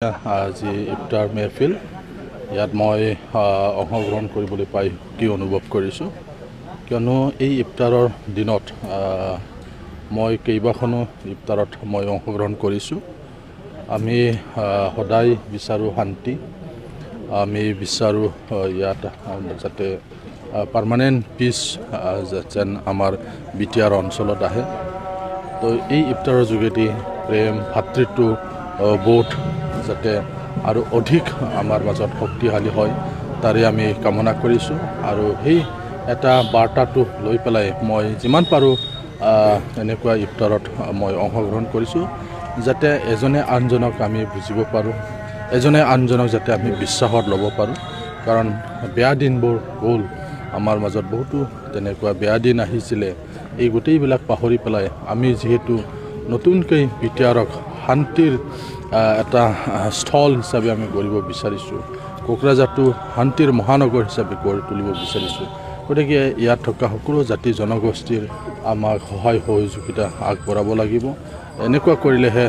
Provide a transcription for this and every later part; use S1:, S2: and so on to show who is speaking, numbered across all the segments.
S1: আজি ইফতাৰ মেহফিল ইয়াত মই অংশগ্ৰহণ কৰিবলৈ পাই কি অনুভৱ কৰিছোঁ, কিয়নো এই ইফতাৰৰ দিনত মই কেইবাখনো ইফতাৰত মই অংশগ্ৰহণ কৰিছোঁ। আমি সদায় বিচাৰোঁ শান্তি, আমি বিচাৰোঁ ইয়াত যাতে পাৰ্মানেণ্ট পিচ যেন আমাৰ বিটিআৰ অঞ্চলত আহে। তো এই ইফতাৰৰ যোগেদি প্ৰেম ভাতৃত্ব বোধ যাতে আৰু অধিক আমাৰ মাজত শক্তিশালী হয় তাৰে আমি কামনা কৰিছোঁ। আৰু সেই এটা বাৰ্তাটো লৈ পেলাই মই যিমান পাৰোঁ এনেকুৱা ইফতাৰত মই অংশগ্ৰহণ কৰিছোঁ, যাতে এজনে আনজনক আমি বুজিব পাৰোঁ, এজনে আনজনক যাতে আমি বিশ্বাসত ল'ব পাৰোঁ। কাৰণ বেয়া দিনবোৰ গ'ল, আমাৰ মাজত বহুতো তেনেকুৱা বেয়া দিন আহিছিলে, এই গোটেইবিলাক পাহৰি পেলাই আমি যিহেতু নতুনকৈ বিটিআৰক শান্তিৰ এটা স্থল হিচাপে আমি গঢ়িব বিচাৰিছোঁ, কোকৰাঝাৰটো শান্তিৰ মহানগৰ হিচাপে গঢ়ি তুলিব বিচাৰিছোঁ। গতিকে ইয়াত থকা সকলো জাতি জনগোষ্ঠীৰ আমাক সহায় সহযোগিতা আগবঢ়াব লাগিব। এনেকুৱা কৰিলেহে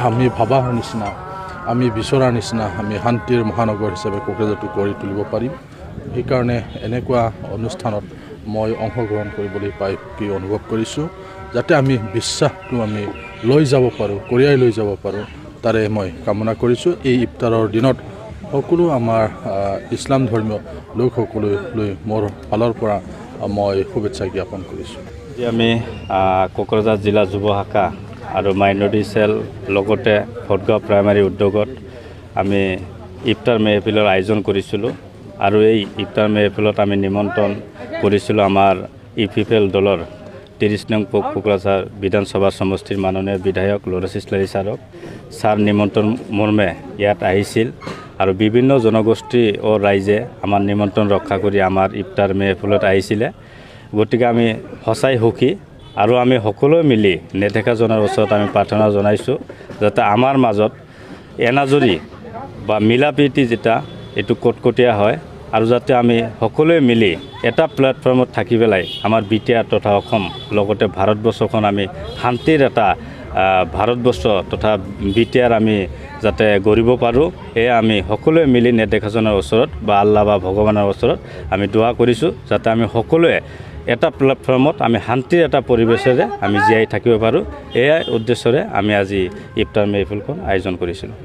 S1: আমি ভবাৰ নিচিনা, আমি বিচৰাৰ নিচিনা আমি শান্তিৰ মহানগৰ হিচাপে কোকৰাঝাৰটো গঢ়ি তুলিব পাৰিম। সেইকাৰণে এনেকুৱা অনুষ্ঠানত মই অংশগ্ৰহণ কৰিবলৈ পাই কি অনুভৱ কৰিছোঁ, যাতে আমি বিশ্বাসটো আমি লৈ যাব পাৰোঁ, কঢ়িয়াই লৈ যাব পাৰোঁ, তাৰে মই কামনা কৰিছোঁ। এই ইফতাৰৰ দিনত সকলো আমাৰ ইছলাম ধৰ্মীয় লোকসকললৈ মোৰ ফালৰ পৰা মই শুভেচ্ছা জ্ঞাপন কৰিছোঁ।
S2: আমি কোকৰাঝাৰ জিলা যুৱ শাখা আৰু মাইনৰিটি চেল লগতে ভটগাঁও প্ৰাইমাৰী উদ্যোগত আমি ইফতাৰ মেহফিলৰ আয়োজন কৰিছিলোঁ। আৰু এই ইফতাৰ মেহফিলত আমি নিমন্ত্ৰণ কৰিছিলোঁ আমাৰ ইপিএফএল দলৰ 30 নং কোকৰাঝাৰ বিধানসভা সমষ্টিৰ মাননীয় বিধায়ক লৰেছ ইছলাৰী ছাৰ নিমন্ত্ৰণ মৰ্মে ইয়াত আহিছিল। আৰু বিভিন্ন জনগোষ্ঠী ও ৰাইজে আমাৰ নিমন্ত্ৰণ ৰক্ষা কৰি আমাৰ ইফতাৰ মেহফিলত আহিছিলে। গতিকে আমি সঁচাই সুখী, আৰু আমি সকলোৱে মিলি নেদেখাজনৰ ওচৰত আমি প্ৰাৰ্থনা জনাইছোঁ যাতে আমাৰ মাজত এনাজৰি বা মিলা প্ৰীতি যেটা এইটো কটকটীয়া হয়, আৰু যাতে আমি সকলোৱে মিলি এটা প্লেটফৰ্মত থাকি পেলাই আমাৰ বিটিআৰ তথা অসম লগতে ভাৰতবৰ্ষখন আমি শান্তিৰ এটা ভাৰতবৰ্ষ তথা বিটিআৰ আমি যাতে গঢ়িব পাৰোঁ, সেয়া আমি সকলোৱে মিলি নেদেখাজনৰ ওচৰত বা আল্লাহ বা ভগৱানৰ ওচৰত আমি দোৱা কৰিছোঁ, যাতে আমি সকলোৱে এটা প্লেটফৰ্মত আমি শান্তিৰ এটা পৰিৱেশেৰে আমি জীয়াই থাকিব পাৰোঁ। এয়াই উদ্দেশ্যৰে আমি আজি ইফতাৰ মেহফিলখন আয়োজন কৰিছিলোঁ।